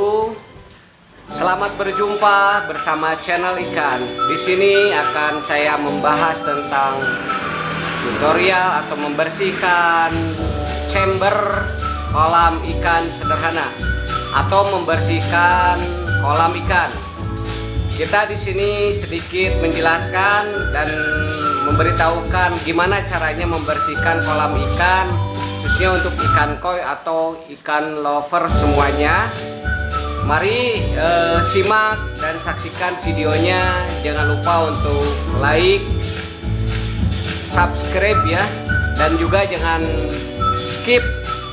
wabarakatuh. Selamat berjumpa bersama channel ikan. Di sini akan saya membahas tentang tutorial atau membersihkan chamber kolam ikan sederhana atau membersihkan kolam ikan. Kita di sini sedikit menjelaskan dan memberitahukan gimana caranya membersihkan kolam ikan, khususnya untuk ikan koi atau ikan lover semuanya. Mari simak dan saksikan videonya. Jangan lupa untuk like, subscribe ya, dan juga jangan skip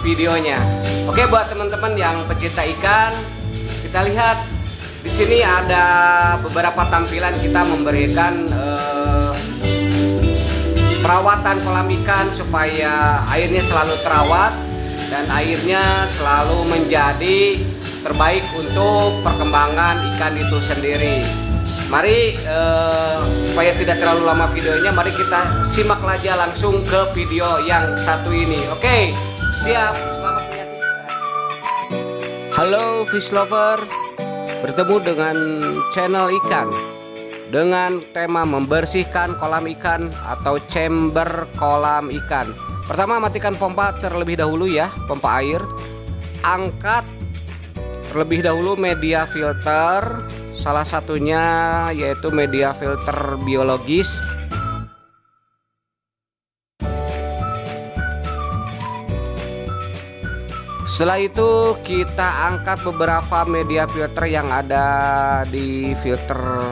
videonya. Oke, buat teman-teman yang pecinta ikan, kita lihat di sini ada beberapa tampilan kita memberikan perawatan kolam ikan supaya airnya selalu terawat dan airnya selalu menjadi terbaik untuk perkembangan ikan itu sendiri. Mari supaya tidak terlalu lama videonya, mari kita simak aja langsung ke video yang satu ini. Oke, siap. Selamat menyaksikan. Halo fish lover, bertemu dengan channel ikan dengan tema membersihkan kolam ikan atau chamber kolam ikan. Pertama, matikan pompa terlebih dahulu ya, pompa air. Angkat terlebih dahulu media filter, salah satunya yaitu media filter biologis. Setelah itu kita angkat beberapa media filter yang ada di filter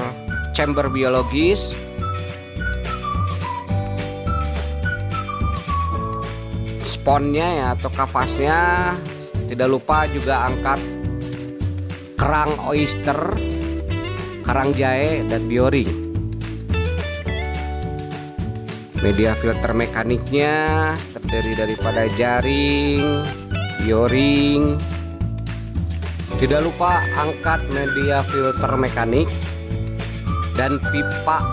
chamber biologis. Sponnya ya atau kavasnya, tidak lupa juga angkat kerang oyster, karang jahe, dan bioring. Media filter mekaniknya terdiri daripada jaring, bioring. Tidak lupa angkat media filter mekanik dan pipa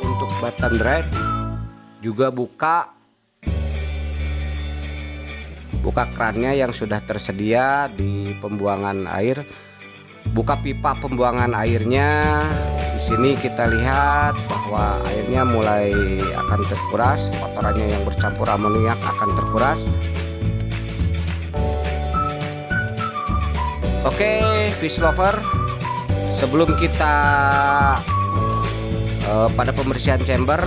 untuk bottom drain. Juga buka kerannya yang sudah tersedia di pembuangan air. Buka pipa pembuangan airnya. Di sini kita lihat bahwa airnya mulai akan terkuras, kotorannya yang bercampur amoniak akan terkuras. Oke, fish lover, sebelum kita pada pembersihan chamber,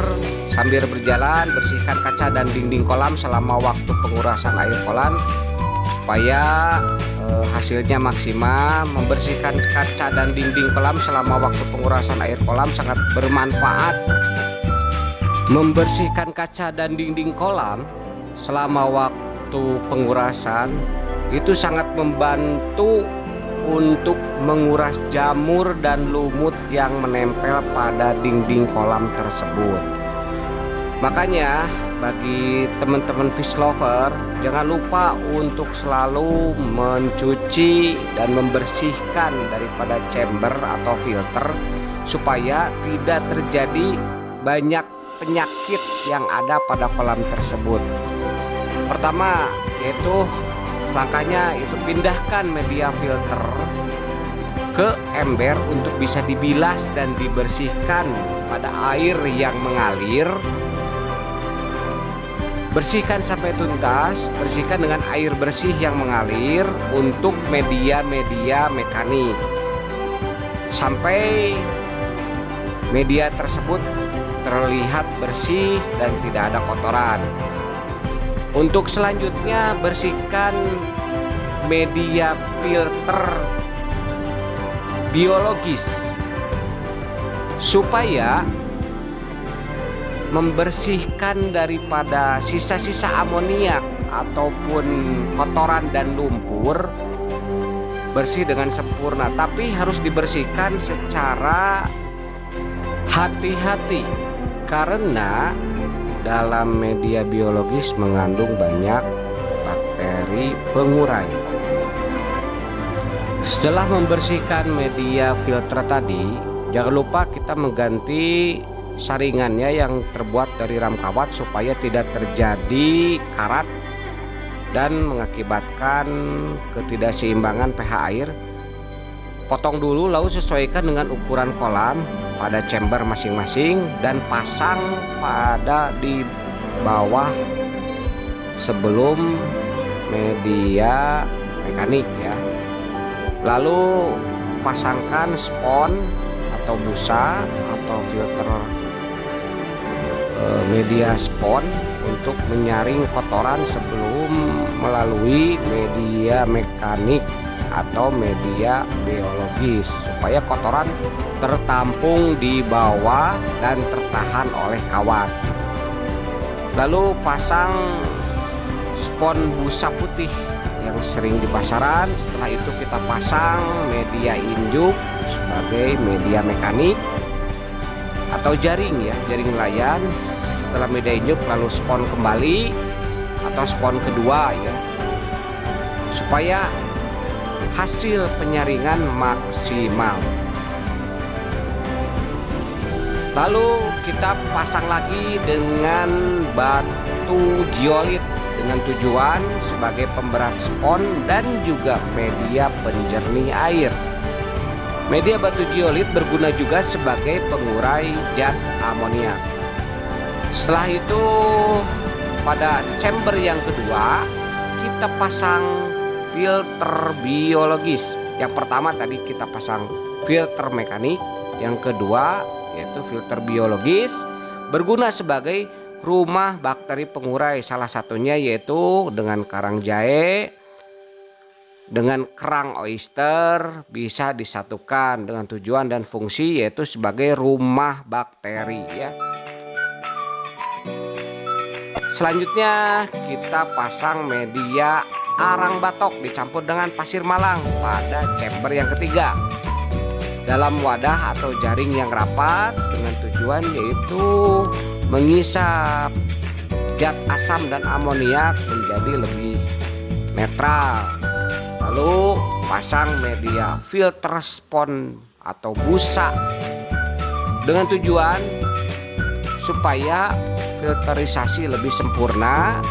sambil berjalan bersihkan kaca dan dinding kolam selama waktu pengurasan air kolam supaya hasilnya maksimal. Membersihkan kaca dan dinding kolam selama waktu pengurasan air kolam sangat bermanfaat. Membersihkan kaca dan dinding kolam selama waktu pengurasan itu sangat membantu untuk menguras jamur dan lumut yang menempel pada dinding kolam tersebut. Makanya bagi teman-teman fish lover, jangan lupa untuk selalu mencuci dan membersihkan daripada chamber atau filter supaya tidak terjadi banyak penyakit yang ada pada kolam tersebut. Pertama yaitu langkahnya itu pindahkan media filter ke ember untuk bisa dibilas dan dibersihkan pada air yang mengalir. Bersihkan sampai tuntas, bersihkan dengan air bersih yang mengalir untuk media-media mekanik sampai media tersebut terlihat bersih dan tidak ada kotoran. Untuk selanjutnya, bersihkan media filter biologis supaya membersihkan daripada sisa-sisa amoniak ataupun kotoran dan lumpur bersih dengan sempurna. Tapi harus dibersihkan secara hati-hati karena dalam media biologis mengandung banyak bakteri pengurai. Setelah membersihkan media filter tadi, jangan lupa kita mengganti saringannya yang terbuat dari ram kawat supaya tidak terjadi karat dan mengakibatkan ketidakseimbangan pH air Potong dulu lalu sesuaikan dengan ukuran kolam pada chamber masing-masing dan pasang pada di bawah sebelum media mekanik ya. Lalu pasangkan spons atau busa atau filter media spons untuk menyaring kotoran sebelum melalui media mekanik atau media biologis supaya kotoran tertampung di bawah dan tertahan oleh kawat. Lalu pasang spons busa putih yang sering di pasaran. Setelah itu kita pasang media injuk sebagai media mekanik atau jaring ya, jaring nelayan. Setelah media injuk lalu spons kembali atau spons kedua ya, supaya hasil penyaringan maksimal. Lalu kita pasang lagi dengan batu geolit dengan tujuan sebagai pemberat spons dan juga media penjernih air. Media batu geolit berguna juga sebagai pengurai zat amonia. Setelah itu pada chamber yang kedua kita pasang filter biologis. Yang pertama tadi kita pasang filter mekanik, yang kedua yaitu filter biologis berguna sebagai rumah bakteri pengurai. Salah satunya yaitu dengan karang jahe dengan kerang oyster bisa disatukan dengan tujuan dan fungsi yaitu sebagai rumah bakteri ya. Selanjutnya kita pasang media arang batok dicampur dengan pasir malang pada chamber yang ketiga dalam wadah atau jaring yang rapat dengan tujuan yaitu mengisap zat asam dan amoniak menjadi lebih netral. Lalu pasang media filter spons atau busa dengan tujuan supaya filterisasi lebih sempurna,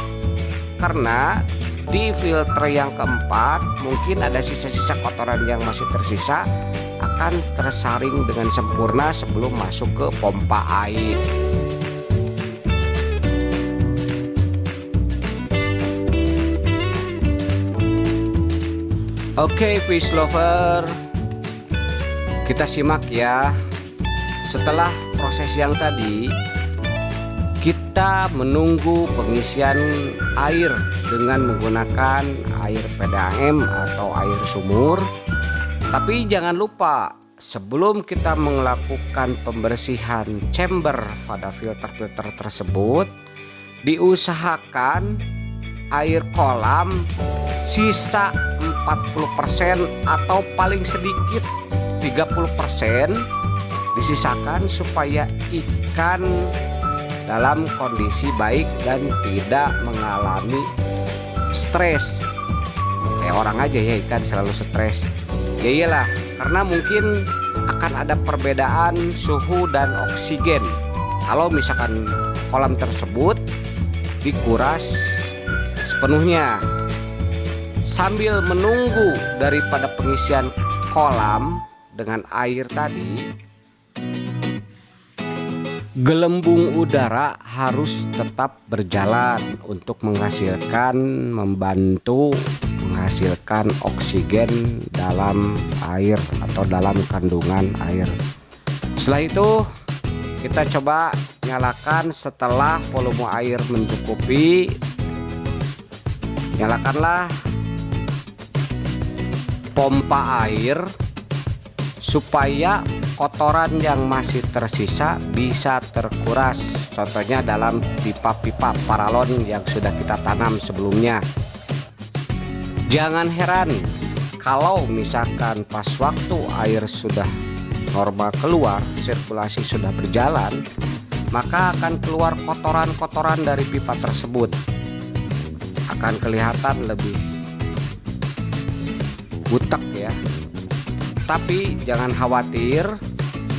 karena di filter yang keempat mungkin ada sisa-sisa kotoran yang masih tersisa akan tersaring dengan sempurna sebelum masuk ke pompa air. Oke, fish lover, kita simak ya. Setelah proses yang tadi, kita menunggu pengisian air dengan menggunakan air PDAM atau air sumur. Tapi jangan lupa sebelum kita melakukan pembersihan chamber pada filter-filter tersebut, diusahakan air kolam sisa 40% atau paling sedikit 30% disisakan supaya ikan dalam kondisi baik dan tidak mengalami stres. Kayak orang aja ya, ikan selalu stres. Ya iyalah, karena mungkin akan ada perbedaan suhu dan oksigen kalau misalkan kolam tersebut dikuras sepenuhnya. Sambil menunggu daripada pengisian kolam dengan air tadi, gelembung udara harus tetap berjalan untuk membantu menghasilkan oksigen dalam air atau dalam kandungan air. Setelah itu kita coba nyalakan. Setelah volume air mencukupi, nyalakanlah pompa air supaya kotoran yang masih tersisa bisa terkuras. Contohnya dalam pipa-pipa paralon yang sudah kita tanam sebelumnya. Jangan heran kalau misalkan pas waktu air sudah normal keluar, sirkulasi sudah berjalan, maka akan keluar kotoran-kotoran dari pipa tersebut. Akan kelihatan lebih butek ya. Tapi jangan khawatir,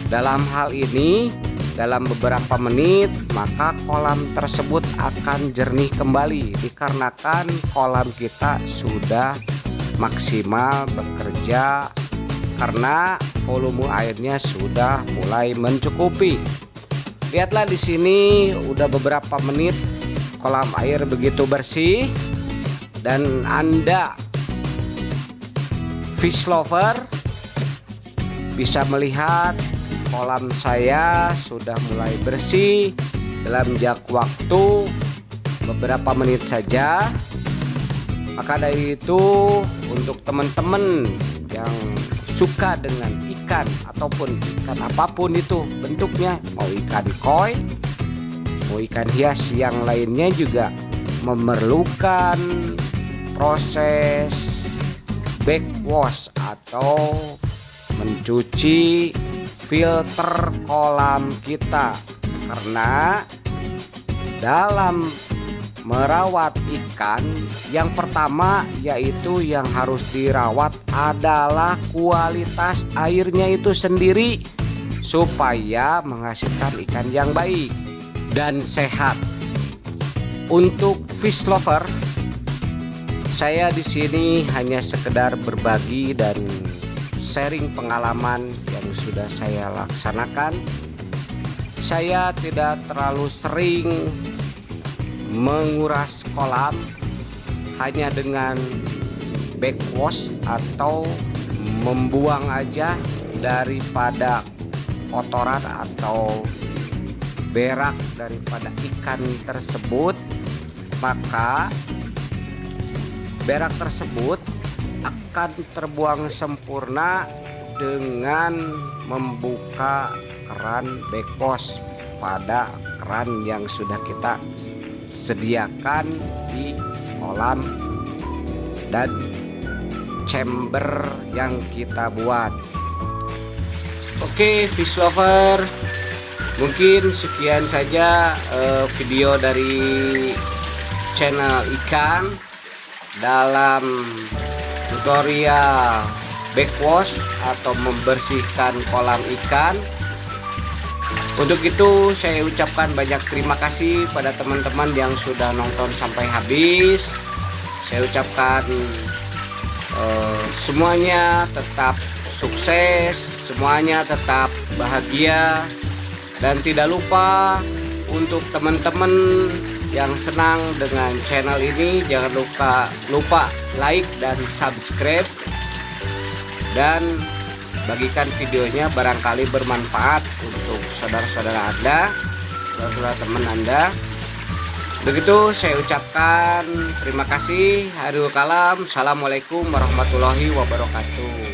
dalam hal ini dalam beberapa menit maka kolam tersebut akan jernih kembali, dikarenakan kolam kita sudah maksimal bekerja karena volume airnya sudah mulai mencukupi. Lihatlah di sini udah beberapa menit kolam air begitu bersih, dan Anda fish lover bisa melihat kolam saya sudah mulai bersih dalam jangka waktu beberapa menit saja. Maka dari itu, untuk teman-teman yang suka dengan ikan ataupun ikan apapun itu bentuknya, mau ikan koi, mau ikan hias yang lainnya, juga memerlukan proses backwash atau mencuci filter kolam kita. Karena dalam merawat ikan, yang pertama yaitu yang harus dirawat adalah kualitas airnya itu sendiri, supaya menghasilkan ikan yang baik dan sehat. Untuk fish lover, saya di sini hanya sekedar berbagi dan sharing pengalaman yang sudah saya laksanakan. Saya tidak terlalu sering menguras kolam hanya dengan backwash atau membuang aja daripada kotoran atau berak daripada ikan tersebut. Maka berak tersebut akan terbuang sempurna dengan membuka keran backwash pada keran yang sudah kita sediakan di kolam dan chamber yang kita buat. Oke fish lover, mungkin sekian saja video dari channel ikan dalam tutorial backwash atau membersihkan kolam ikan. Untuk itu saya ucapkan banyak terima kasih pada teman-teman yang sudah nonton sampai habis. Saya ucapkan semuanya tetap sukses, semuanya tetap bahagia, dan tidak lupa untuk teman-teman yang senang dengan channel ini, jangan lupa like dan subscribe, dan bagikan videonya, barangkali bermanfaat untuk saudara-saudara Anda, saudara teman Anda. Begitu saya ucapkan terima kasih. Hairul kalam. Assalamualaikum warahmatullahi wabarakatuh.